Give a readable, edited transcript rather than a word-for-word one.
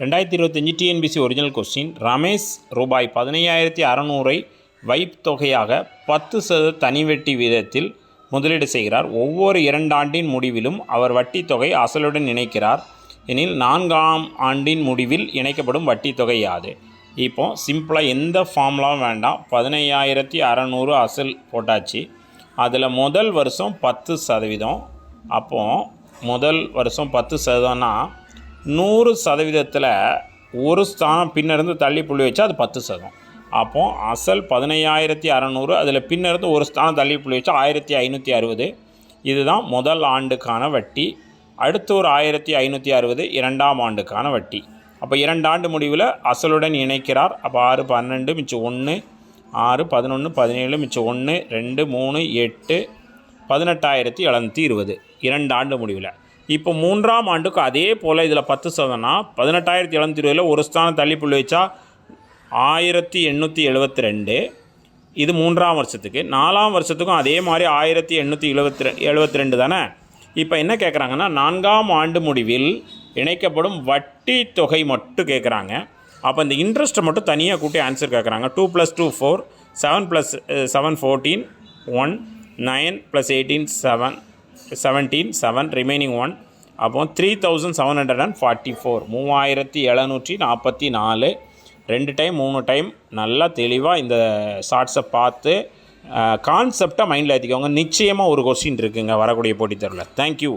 2025 TNPSC original question. Ramesh ரூபாய் 15,600 vibe தொகையாக 10% தனிவட்டி வீதத்தில் முதலீடு செய்கிறார். ஒவ்வொரு 2 ஆண்டின் முடிவிலும் அவர் வட்டி தொகை அசலுடன் இணைக்கிறார் எனில் 4ஆம் ஆண்டின் முடிவில் இணைக்கப்படும் வட்டி தொகை யாது? இப்போ சிம்பிளாக எந்த ஃபார்முலாவும் வேண்டாம். 15,600 அசல் போட்டாச்சு. அதில் முதல் வருஷம் 10%. அப்போது முதல் வருஷம் 10%னா 100%த்தில் ஒரு ஸ்தானம் பின்னிருந்து தள்ளி புள்ளி வச்சா அது 10%. அப்போது அசல் 15,600, அதில் பின்னிருந்து ஒரு ஸ்தானம் தள்ளி புள்ளி வச்சா 1,560. இதுதான் முதல் ஆண்டுக்கான வட்டி. அடுத்து ஒரு 1,560 2ஆம் ஆண்டுக்கான வட்டி. அப்போ 2 ஆண்டு முடிவில் அசலுடன் இணைக்கிறார். அப்போ 6 12 மிச்சம் 1, 6 11 17 மிச்சம் 1 2 3 8 18,720 2 ஆண்டு முடிவில். இப்போ 3ஆம் ஆண்டுக்கு அதே போல் இதில் 10%னா 18,720 ஒரு ஸ்தானம் தள்ளி புள்ளி வச்சா 1,872. இது 3ஆம் வருஷத்துக்கு. 4ஆம் வருஷத்துக்கும் அதே மாதிரி 1,872 தானே. இப்போ என்ன கேட்குறாங்கன்னா 4ஆம் ஆண்டு முடிவில் இணைக்கப்படும் வட்டி தொகை மட்டும் கேட்குறாங்க. அப்போ இந்த இன்ட்ரெஸ்ட்டை மட்டும் தனியாக கூட்டி ஆன்சர் கேட்குறாங்க. 2 + 2 4, 7 + 7 14, 1 9 + 18 7 17 7 ரிமைனிங் 1. அப்போ 3,744 3,744. 2 டைம் 3 டைம் நல்லா தெளிவாக இந்த ஷார்ட்ஸை பார்த்து கான்செப்டை மைண்டில் ஏற்றிக்கோங்க. நிச்சயமாக ஒரு கொஸ்டின் இருக்குங்க வரக்கூடிய போட்டித் தேர்வில். தேங்க்யூ.